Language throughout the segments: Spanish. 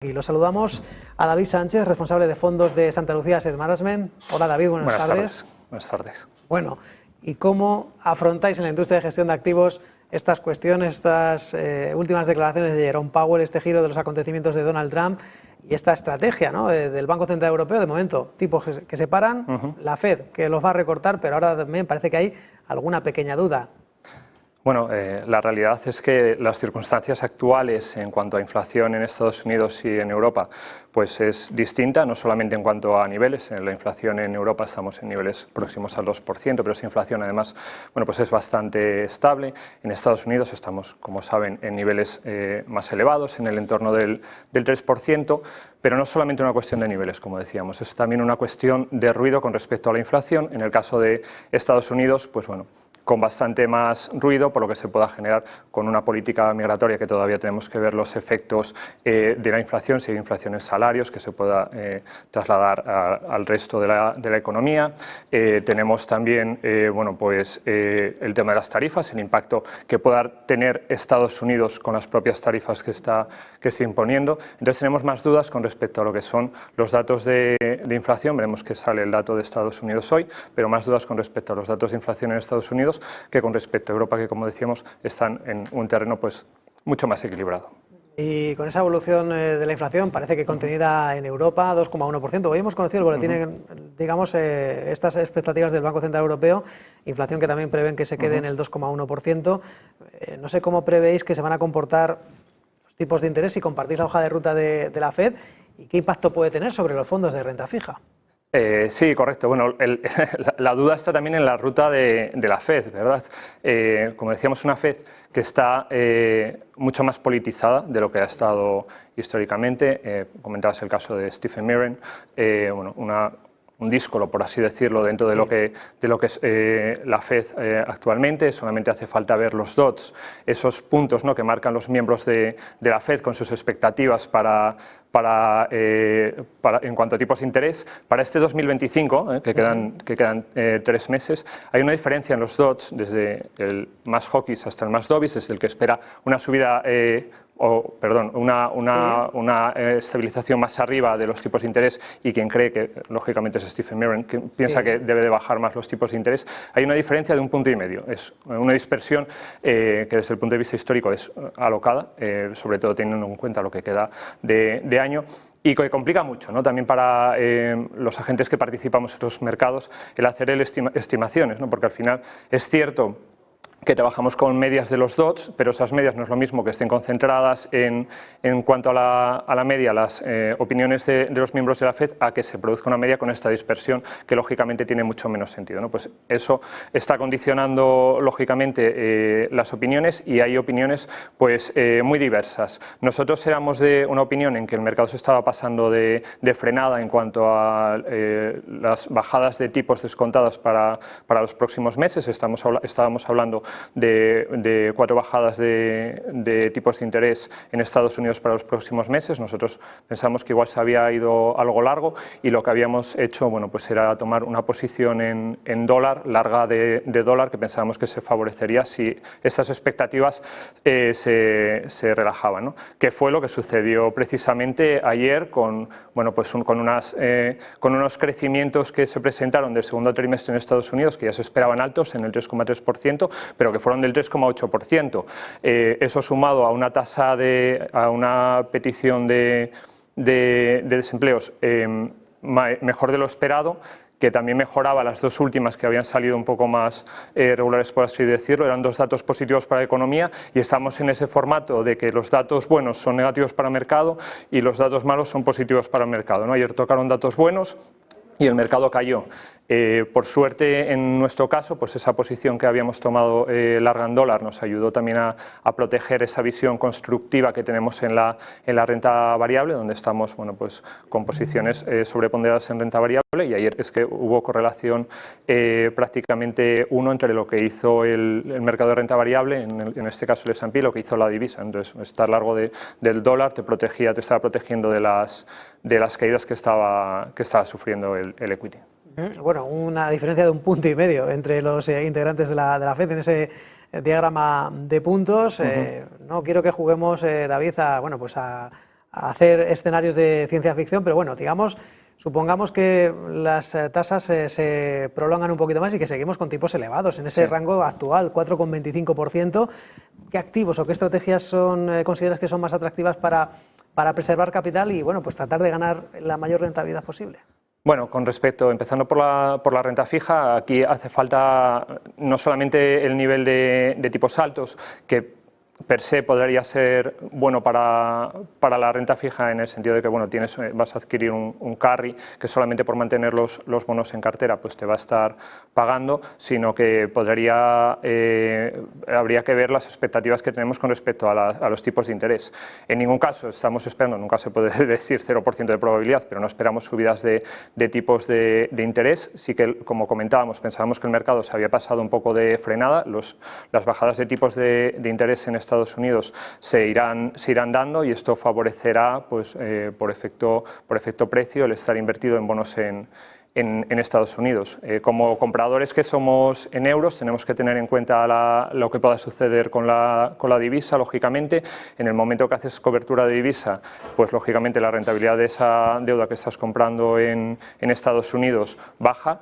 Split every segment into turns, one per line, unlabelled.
Y lo saludamos a David Sánchez, responsable de fondos de Santa Lucía Asset Management. Hola David, buenas tardes.
Buenas tardes.
Bueno, ¿y cómo afrontáis en la industria de gestión de activos estas cuestiones, estas últimas declaraciones de Jerome Powell, este giro de los acontecimientos de Donald Trump y esta estrategia, ¿no?, del Banco Central Europeo? De momento, tipos que se paran, la Fed que los va a recortar, pero ahora también parece que hay alguna pequeña duda.
Bueno, la realidad es que las circunstancias actuales en cuanto a inflación en Estados Unidos y en Europa pues es distinta, no solamente en cuanto a niveles. En la inflación en Europa estamos en niveles próximos al 2%, pero esa inflación además pues es bastante estable. En Estados Unidos estamos, como saben, en niveles más elevados, en el entorno del 3%, pero no solamente una cuestión de niveles, como decíamos, es también una cuestión de ruido con respecto a la inflación. En el caso de Estados Unidos, pues bueno, con bastante más ruido, por lo que se pueda generar con una política migratoria que todavía tenemos que ver los efectos de la inflación, si hay inflación en salarios, que se pueda trasladar al resto de la economía. Tenemos también el tema de las tarifas, el impacto que pueda tener Estados Unidos con las propias tarifas que está imponiendo. Entonces tenemos más dudas con respecto a lo que son los datos de inflación. Veremos que sale el dato de Estados Unidos hoy, pero más dudas con respecto a los datos de inflación en Estados Unidos que con respecto a Europa, que, como decíamos, están en un terreno pues mucho más equilibrado.
Y con esa evolución de la inflación, parece que contenida en Europa, 2,1%. Hoy hemos conocido el boletín, digamos, estas expectativas del Banco Central Europeo, inflación que también prevén que se quede en el 2,1%. No sé cómo prevéis que se van a comportar los tipos de interés si compartís la hoja de ruta de la Fed y qué impacto puede tener sobre los fondos de renta fija.
Sí, correcto. Bueno, la duda está también en la ruta de la Fed, ¿verdad? Como decíamos, una Fed que está mucho más politizada de lo que ha estado históricamente. Comentabas el caso de Stephen Mirren, un díscolo, por así decirlo, dentro de lo que es la Fed actualmente. Solamente hace falta ver los dots, esos puntos, ¿no?, que marcan los miembros de la Fed con sus expectativas en cuanto a tipos de interés. Para este 2025, que quedan 3 meses, hay una diferencia en los dots, desde el más hawkish hasta el más dovish, desde el que espera una subida una estabilización más arriba de los tipos de interés, y quien cree que, lógicamente, es Stephen Mirren, que piensa que debe de bajar más los tipos de interés. Hay una diferencia de 1,5 puntos. Es una dispersión que, desde el punto de vista histórico, es alocada, sobre todo teniendo en cuenta lo que queda de año, y que complica mucho, ¿no?, también para los agentes que participamos en los mercados, el hacer estimaciones, ¿no?, porque al final es cierto que trabajamos con medias de los dots, pero esas medias no es lo mismo que estén concentradas en cuanto a la media, las opiniones de los miembros de la Fed, a que se produzca una media con esta dispersión, que lógicamente tiene mucho menos sentido, ¿no? Pues eso está condicionando lógicamente las opiniones, y hay opiniones pues muy diversas. Nosotros éramos de una opinión en que el mercado se estaba pasando de frenada en cuanto a las bajadas de tipos descontadas para los próximos meses. Estábamos hablando de 4 bajadas de tipos de interés en Estados Unidos para los próximos meses. Nosotros pensamos que igual se había ido algo largo, y lo que habíamos hecho pues era tomar una posición en dólar, larga de dólar, que pensábamos que se favorecería si esas expectativas se relajaban, ¿no? Que fue lo que sucedió precisamente ayer con unos crecimientos que se presentaron del segundo trimestre en Estados Unidos, que ya se esperaban altos, en el 3,3%, pero que fueron del 3,8%. Eso, sumado a una tasa a una petición de desempleos mejor de lo esperado, que también mejoraba las 2 últimas, que habían salido un poco más regulares, por así decirlo. Eran 2 datos positivos para la economía, y estamos en ese formato de que los datos buenos son negativos para el mercado y los datos malos son positivos para el mercado, ¿no? Ayer tocaron datos buenos y el mercado cayó. Por suerte, en nuestro caso, pues esa posición que habíamos tomado larga en dólar nos ayudó también a proteger esa visión constructiva que tenemos en la renta variable, donde estamos pues con posiciones sobreponderadas en renta variable, y ayer es que hubo correlación prácticamente 1 entre lo que hizo el mercado de renta variable, en este caso el S&P, lo que hizo la divisa. Entonces, estar largo del dólar te estaba protegiendo de las caídas que estaba sufriendo el equity.
Bueno, una diferencia de 1,5 puntos entre los integrantes de la Fed en ese diagrama de puntos. No quiero que juguemos, David, a hacer escenarios de ciencia ficción, pero bueno, digamos, supongamos que las tasas se prolongan un poquito más y que seguimos con tipos elevados en ese rango actual, 4,25%. ¿Qué activos o qué estrategias consideras que son más atractivas para preservar capital y bueno, pues tratar de ganar la mayor rentabilidad posible?
Bueno, empezando por la renta fija, aquí hace falta no solamente el nivel de tipos altos, que per se podría ser bueno para la renta fija en el sentido de que bueno, vas a adquirir un carry que solamente por mantener los bonos en cartera pues te va a estar pagando, sino que habría que ver las expectativas que tenemos con respecto a los tipos de interés. En ningún caso estamos esperando, nunca se puede decir 0% de probabilidad, pero no esperamos subidas de tipos de interés. Sí que, como comentábamos, pensábamos que el mercado se había pasado un poco de frenada, las bajadas de tipos de interés en Estados Unidos se irán dando y esto favorecerá pues, por efecto precio el estar invertido en bonos en Estados Unidos. Como compradores que somos en euros tenemos que tener en cuenta lo que pueda suceder con la divisa, lógicamente. En el momento que haces cobertura de divisa, pues lógicamente la rentabilidad de esa deuda que estás comprando en Estados Unidos baja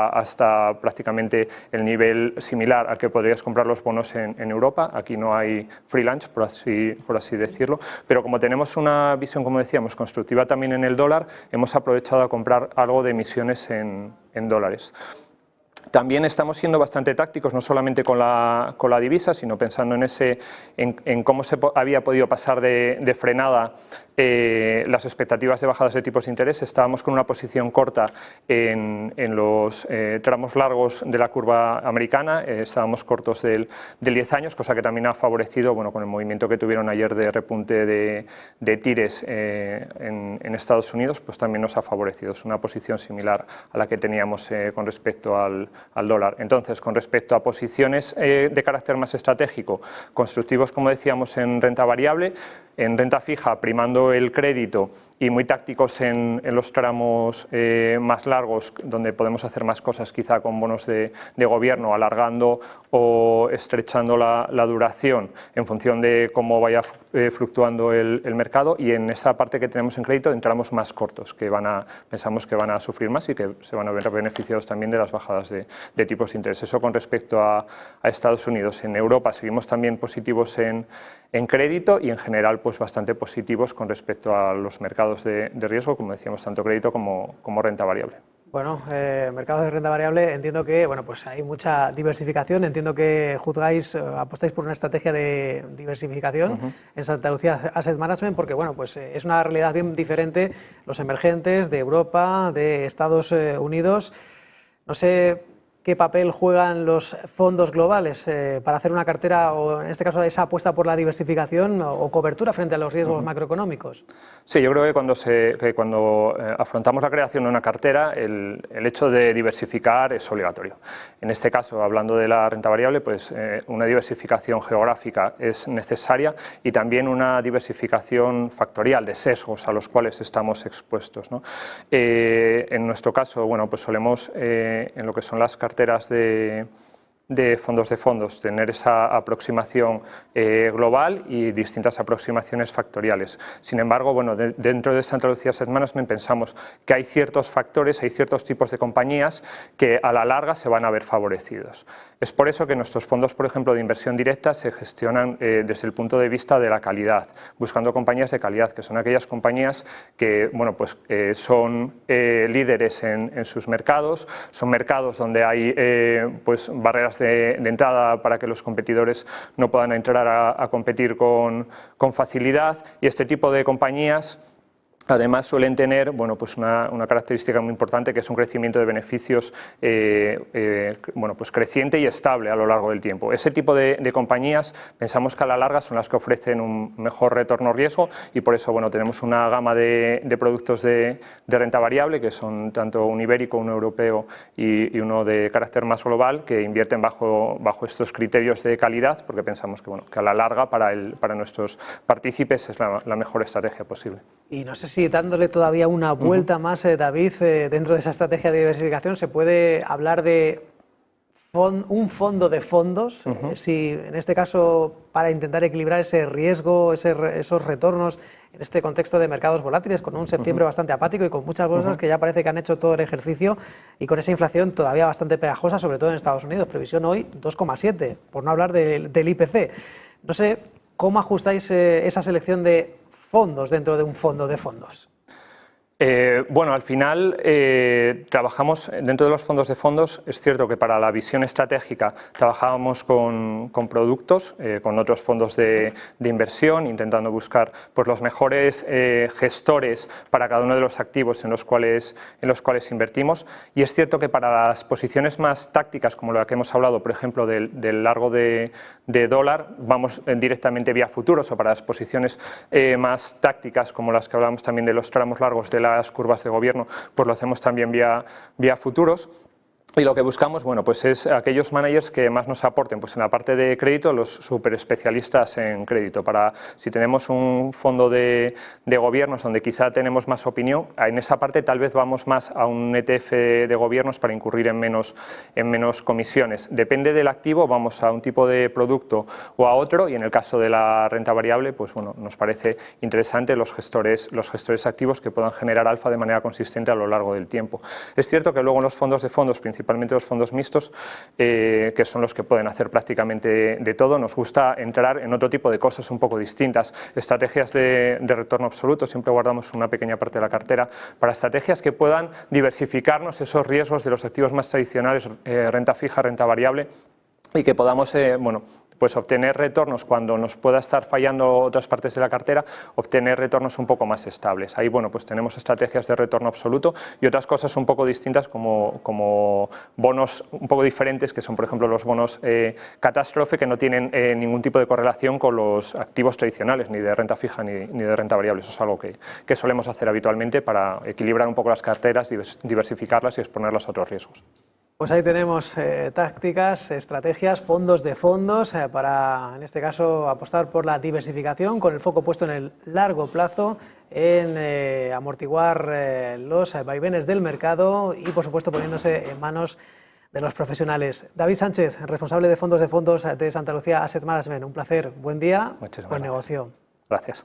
hasta prácticamente el nivel similar al que podrías comprar los bonos en Europa. Aquí no hay free lunch, por así decirlo, pero como tenemos una visión, como decíamos, constructiva también en el dólar, hemos aprovechado a comprar algo de emisiones en dólares. También estamos siendo bastante tácticos, no solamente con la divisa, sino pensando en cómo se había podido pasar de frenada las expectativas de bajadas de tipos de interés. Estábamos con una posición corta en los tramos largos de la curva americana, estábamos cortos del 10 años, cosa que también ha favorecido, bueno, con el movimiento que tuvieron ayer de repunte de tires en Estados Unidos, pues también nos ha favorecido. Es una posición similar a la que teníamos con respecto al dólar. Entonces, con respecto a posiciones de carácter más estratégico, constructivos, como decíamos, en renta variable, en renta fija, primando el crédito y muy tácticos en los tramos más largos, donde podemos hacer más cosas quizá con bonos de gobierno, alargando o estrechando la duración en función de cómo vaya fluctuando el mercado, y en esa parte que tenemos en crédito entramos más cortos, que pensamos que van a sufrir más y que se van a ver beneficiados también de las bajadas de tipos de interés. Eso con respecto a Estados Unidos. En Europa seguimos también positivos en crédito y en general pues bastante positivos con respecto a los mercados de riesgo, como decíamos, tanto crédito como renta variable.
Bueno, mercados de renta variable, entiendo que bueno, pues hay mucha diversificación, entiendo que apostáis por una estrategia de diversificación en Santa Lucía Asset Management, porque bueno, pues es una realidad bien diferente los emergentes de Europa, de Estados Unidos. No sé qué papel juegan los fondos globales para hacer una cartera, o en este caso esa apuesta por la diversificación o cobertura frente a los riesgos macroeconómicos.
Sí, yo creo que cuando afrontamos la creación de una cartera, el hecho de diversificar es obligatorio. En este caso, hablando de la renta variable, pues una diversificación geográfica es necesaria y también una diversificación factorial de sesgos a los cuales estamos expuestos, ¿no? En nuestro caso, bueno, pues solemos, en lo que son las carteras de fondos, tener esa aproximación global y distintas aproximaciones factoriales. Sin embargo, bueno, dentro de Santa Lucía Asset Management pensamos que hay ciertos factores, hay ciertos tipos de compañías que a la larga se van a ver favorecidos. Es por eso que nuestros fondos, por ejemplo, de inversión directa se gestionan desde el punto de vista de la calidad, buscando compañías de calidad, que son aquellas compañías que bueno, pues, son líderes en sus mercados, son mercados donde hay pues, barreras de entrada para que los competidores no puedan entrar a competir con facilidad, y este tipo de compañías además suelen tener bueno, pues una característica muy importante, que es un crecimiento de beneficios bueno, pues creciente y estable a lo largo del tiempo. Ese tipo de compañías pensamos que a la larga son las que ofrecen un mejor retorno-riesgo, y por eso bueno, tenemos una gama de productos de renta variable, que son tanto un ibérico, un europeo y uno de carácter más global, que invierten bajo estos criterios de calidad, porque pensamos que, bueno, que a la larga para nuestros partícipes es la mejor estrategia posible.
Y no sé si dándole todavía una vuelta más, David, dentro de esa estrategia de diversificación, se puede hablar de un fondo de fondos, si en este caso para intentar equilibrar ese riesgo, esos retornos en este contexto de mercados volátiles, con un septiembre bastante apático y con muchas bolsas que ya parece que han hecho todo el ejercicio y con esa inflación todavía bastante pegajosa, sobre todo en Estados Unidos, previsión hoy 2,7, por no hablar del IPC. No sé cómo ajustáis esa selección de fondos dentro de un fondo de fondos.
Bueno, al final trabajamos dentro de los fondos de fondos. Es cierto que para la visión estratégica trabajábamos con productos, con otros fondos de inversión, intentando buscar pues, los mejores gestores para cada uno de los activos en los cuales invertimos. Y es cierto que para las posiciones más tácticas, como la que hemos hablado, por ejemplo, del largo de dólar, vamos directamente vía futuros, o para las posiciones más tácticas, como las que hablamos también de los tramos largos de las curvas de gobierno, pues lo hacemos también vía futuros. Y lo que buscamos, bueno, pues es aquellos managers que más nos aporten, pues en la parte de crédito, los super especialistas en crédito. Para si tenemos un fondo de gobiernos donde quizá tenemos más opinión, en esa parte tal vez vamos más a un ETF de gobiernos para incurrir en menos comisiones. Depende del activo, vamos a un tipo de producto o a otro, y en el caso de la renta variable, pues bueno, nos parece interesante los gestores activos que puedan generar alfa de manera consistente a lo largo del tiempo. Es cierto que luego en los fondos de fondos, principalmente los fondos mixtos, que son los que pueden hacer prácticamente de todo, nos gusta entrar en otro tipo de cosas un poco distintas. Estrategias de retorno absoluto, siempre guardamos una pequeña parte de la cartera para estrategias que puedan diversificarnos esos riesgos de los activos más tradicionales, renta fija, renta variable, y que podamos, bueno, pues obtener retornos cuando nos pueda estar fallando otras partes de la cartera, obtener retornos un poco más estables. Ahí, bueno, pues tenemos estrategias de retorno absoluto y otras cosas un poco distintas como bonos un poco diferentes, que son, por ejemplo, los bonos catástrofe, que no tienen ningún tipo de correlación con los activos tradicionales, ni de renta fija ni de renta variable. Eso es algo que solemos hacer habitualmente para equilibrar un poco las carteras, diversificarlas y exponerlas a otros riesgos.
Pues ahí tenemos tácticas, estrategias, fondos de fondos para, en este caso, apostar por la diversificación con el foco puesto en el largo plazo, en amortiguar los vaivenes del mercado y, por supuesto, poniéndose en manos de los profesionales. David Sánchez, responsable de fondos de Santa Lucía Asset Management. Un placer, buen día, buen negocio.
Gracias.